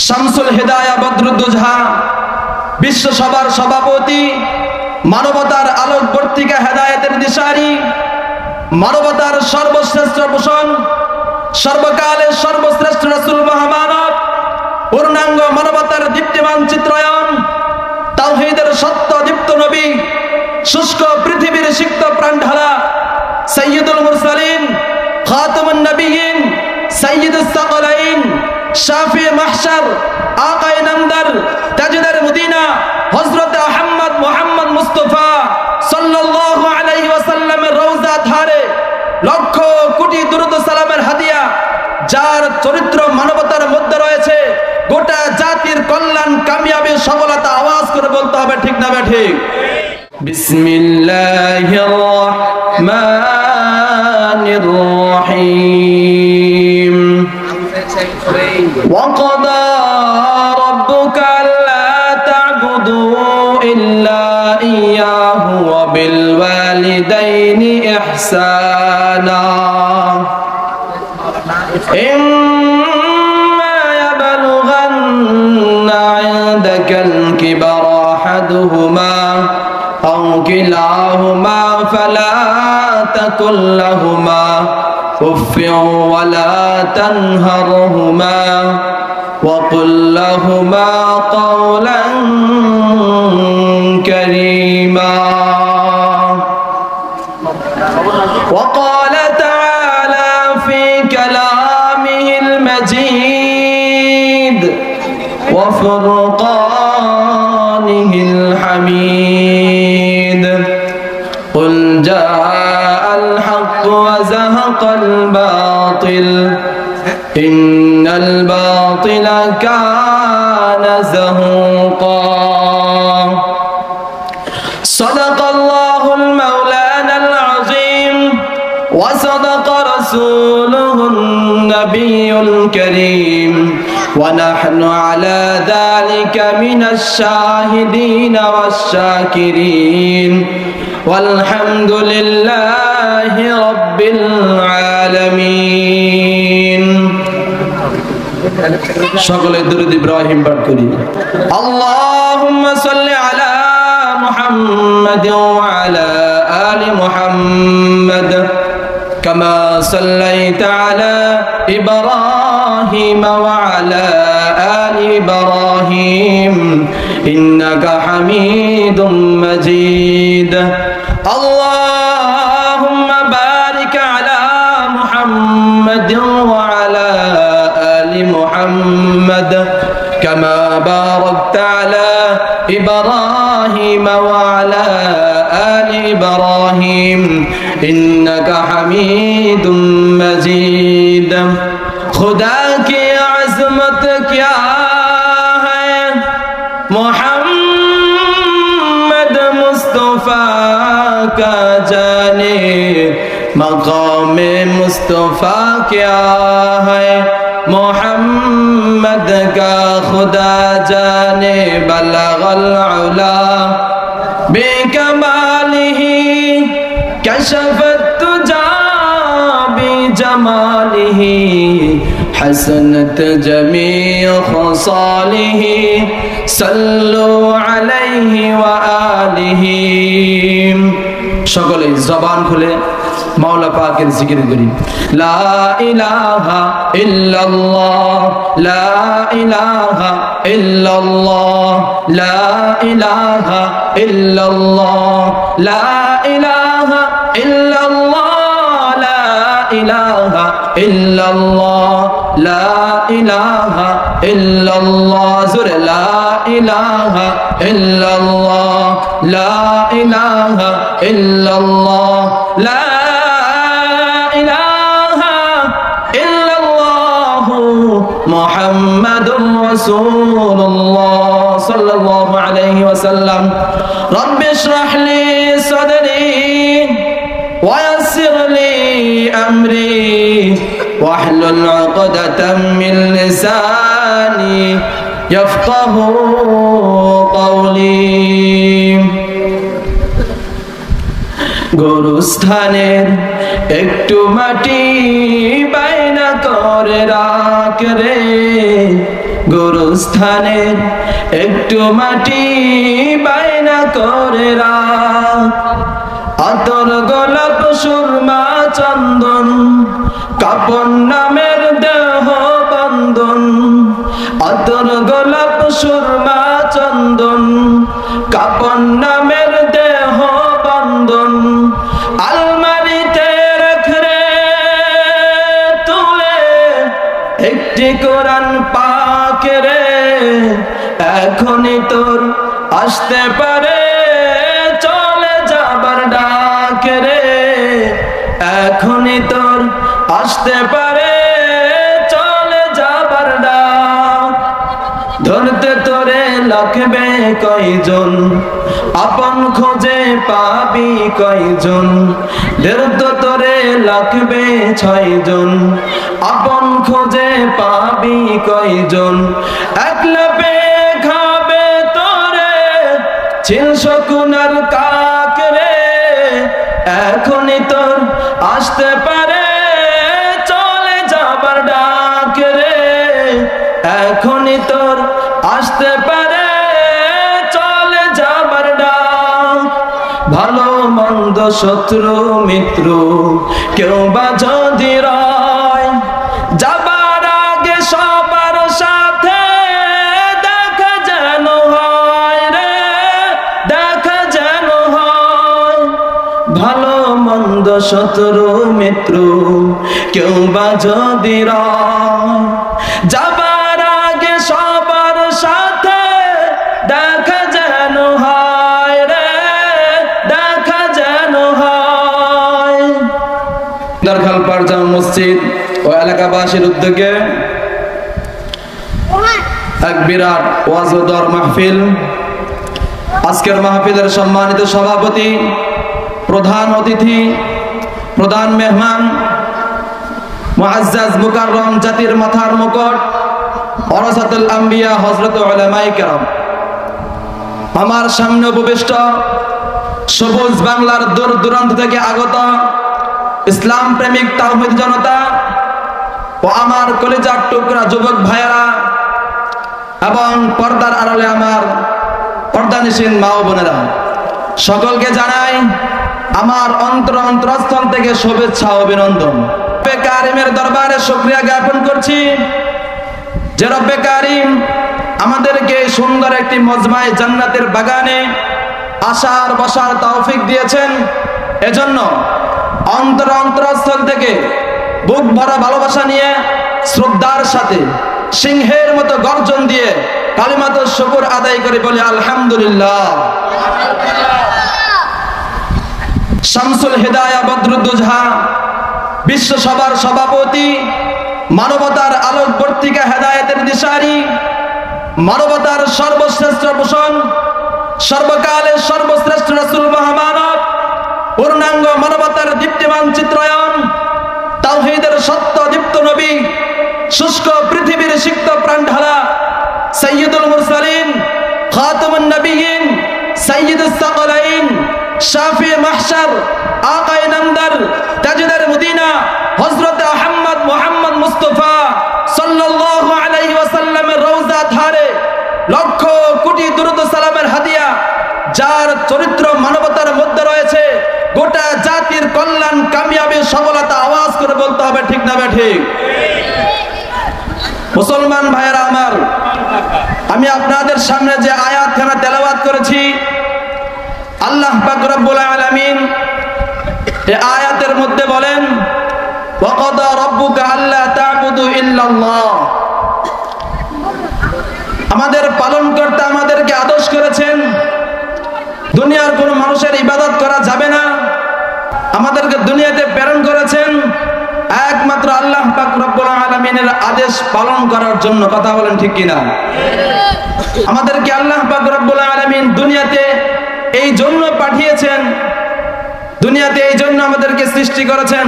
শামসুল হিদায়া বদরুদ্দোজা বিশ্ব সভার সভাপতি, মানবতার আলোকবর্তিকা হেদায়েতের দিশারি, মানবতার সর্বশ্রেষ্ঠ ভূষণ, সর্বকালের সর্বশ্রেষ্ঠ রাসূল মহামানব, পূর্ণাঙ্গ মানবতার দীপ্তিমান চিত্রায়ন, তাওহীদের সত্য দীপ্ত নবী, শুষ্ক পৃথিবীর সিক্ত প্রাণঢালা সাইয়্যিদুল মুরসালিন, খাতামুন নবিয়্যিন, সাইয়্যিদুস সাকালাইন, শাফি মাহশার, আকায়ে নামদার, তাজদার মদিনা, হযরত আহমদ মুহাম্মদ মুস্তাফা সাল্লাল্লাহু আলাইহি ওয়াসাল্লামের রওজা ধারে লক্ষ কোটি দুরূদ সালামের হাদিয়া, যার চরিত্র মানবতার মধ্যে রয়েছে, গোটা জাতির কল্যাণ, কামিয়াবি, সফলতা। আওয়াজ করে বলতে হবে, ঠিক না ঠিক? বিসমিল্লাহির রহমানির রহিম। وقضى ربك ألا تعبدوا إلا إياه وبالوالدين إحسانا إما يبلغن عندك الكبر أحدهما أو كلاهما فلا تقل لهما أف ولا تنهرهما وقل لهما قولا كريما. وقال تعالى في كلامه المجيد وفرقانه الحميد قل جاء الحق وزهق الباطل إن الباطل كان زهوقا. صدق الله المولانا العظيم وصدق رسوله النبي الكريم ونحن على ذلك من الشاهدين والشاكرين والحمد لله رب العالمين. সকলে দুরূদ ইব্রাহিম পাঠ করি। আল্লাহুম্মা সাল্লি আলা মুহাম্মাদ ওয়া আলা আলি মুহাম্মাদ কামা সাল্লাইতা আলা ইব্রাহিম ওয়া আলা আলি ইব্রাহিম ইন্নাকা হামিদুম মাজিদ. আল্লাহুম্মা বারিক আলা মুহাম্মাদ ওয়া আলা আলি মুহাম্মাদ কামা বারাকতা আলা ইব্রাহিম ওয়া আলা আলি ইব্রাহিম ইন্নাকা হামিদুম মাজিদ. खुदा की अज़मत क्या है, मोहम्मद मुस्तफ़ा का जाने मकाम मुस्तफ़ा क्या है, मोहम्मद का खुदा जाने बलगल उला बेकमालिही कशफत तुजा बिजमालिही हसनत जमीअ खुसालिही सल्लु अलैहि व आलिही. সকলে জবান খুলে মাওলা পাকের জিকির করি। লা ইলাহা ইল্লাল্লাহ, লা ইলাহা ইল্লাল্লাহ, লা ইলাহা ইল্লাল্লাহ, লা ইলাহা ইল্লাল্লাহ, লা ইলাহা ইল্লাল্লাহ, লা ইলাহা ইল্লাল্লাহ, জোরে লা ইলাহা ইল্লাল্লাহ, লা ইলাহা ইল্লাল্লাহ, লা ইলাহা ইল্লাল্লাহ মুহাম্মাদুর রাসূলুল্লাহ সাল্লাল্লাহু আলাইহি ওয়াসাল্লাম. রব্বি ইশরাহ লি সাদরি ওয়া ইয়াসসির লি আমরি واحلل عقدة من لساني يفقهوا قولي. গোরস্থানের একটু মাটি বাইনা করে রাখ রে, গুরুস্থানের একটু মাটি বায়না করে রাখ, আতর গোলাপ সুরমা চন্দন কাপন নামের দেহ বন্ধন, আতর গোলাপ সুরমা চন্দন কাপন নামের দেহ বন্ধন, আলমারিতে রেখে তুলে একটি কোরআন পাক রে, এখনই তোর আসতে পারে চলে যাবার ডাক রে, এখনই তোর আসতে পারে চলে যাবার ডাক। ধরতে তোরে লাগবে কয়জন, আপন খোঁজে পাবি কয়জন, ধরতে তোরে লাগবে 6 জন, আপন খোঁজে পাবি কয়জন, একলা পেয়ে খাবে তোরে চিন শকুনার কাক রে, এখনই তোর আসতে পারে চলে যাবার ডাক রে, এখনই তোর আসতে পারে চলে যাবার ডাক। ভালো মন্দ শত্রু মিত্র কেউ বা যদি রয়, যাবার আগে সবার সাথে দেখা যেন হয় রে, দেখা যেন হয়। ভালো মন্দ শত্রু মিত্র কেউ বা যদি রয়, যাবার আগে সবার সাথে দেখা যেন হয় রে, দেখা যেন হয়। দরখালপাড় জামে মসজিদ ও এলাকাবাসীর উদ্যোগে এক বিরাট ওয়াজ ও দর মাহফিল। আজকের মাহফিলের সম্মানিত সভাপতি, প্রধান অতিথি, প্রধান মেহমান, মুআজ্জাজ মুকাররম জাতির মাথার মুকুট ওয়ারাসাতুল আম্বিয়া হযরত উলামায়ে কেরাম, আমার সামনে উপবিষ্ট সবুজ বাংলার দূর দূরান্ত থেকে আগত ইসলাম প্রেমিক তাওহীদ জনতা ও আমার কলিজার টুকরা যুবক ভাইয়েরা এবং পর্দার আড়ালে আমার পর্দানিশীন মা ও বোনেরা, সকলকে জানাই আমার অন্তরস্থল থেকে শুভেচ্ছা ও অভিনন্দন। রব্বে কারিমের দরবারে শুকরিয়া জ্ঞাপন করছি যে রব্বে কারিম আমাদেরকে সুন্দর একটি মজমায়ে জান্নাতের বাগানে আসার বসার তৌফিক দিয়েছেন। এজন্য অন্তরস্থল থেকে বুক ভরা ভালোবাসা নিয়ে শ্রদ্ধার সাথে সিংহের মতো গর্জন দিয়ে কালিমাতুশ শুকর আদায় করে বলি আলহামদুলিল্লাহ। শামসুল হিদায়া বদরুদ্দোজা বিশ্ব সভার সভাপতি, মানবতার আলোকবর্তিকা হেদায়েতের দিশারি, মানবতার সর্বশ্রেষ্ঠ ভূষণ, সর্বকালের সর্বশ্রেষ্ঠ রাসূল মহামানব, পূর্ণাঙ্গ মানবতার দীপ্তিমান চিত্রায়ন, তাওহীদের সত্য দীপ্ত নবী, শুষ্ক পৃথিবীর সিক্ত প্রাণঢালা সাইয়্যিদুল মুরসালিন, খাতামুন নবিয়্যিন, সাইয়্যিদুস সাকলাইন, শাফি মাহশার, আকায়ে নামদার, তাজদার মদিনা হযরত আহমদ মুহাম্মদ মুস্তাফা সাল্লাল্লাহু আলাইহি ওয়াসাল্লামের রওজা ধারে লক্ষ কোটি দুরূদ ও সালামের হাদিয়া, যার চরিত্র মানবতার মধ্যে রয়েছে, গোটা জাতির কল্যাণ কামিয়াবি সফলতা, আওয়াজ করে বলতে হবে ঠিক না ঠিক? মুসলমান ভাইয়েরা আমার, আমি আপনাদের সামনে যে আয়াতখানা তেলাওয়াত করেছি, আল্লাহ পাক রব্বুল আলামিন এই আয়াতের মধ্যে বলেন ওয়াকাদা রাব্বুকা আল্লা তা'বুদু ইল্লাল্লাহ। আমাদের পালনকর্তা আমাদেরকে আদেশ করেছেন দুনিয়ার কোনো মানুষের ইবাদত করা যাবে না। আমাদেরকে দুনিয়াতে প্রেরণ করেছেন একমাত্র আল্লাহ পাক রব্বুল আলামিনের আদেশ পালন করার জন্য। কথা বলেন ঠিক কিনা? আমাদেরকে আল্লাহ পাক রব্বুল আলামিন দুনিয়াতে এই জন্য পাঠিয়েছেন, দুনিয়াতে এই জন্য আমাদেরকে সৃষ্টি করেছেন।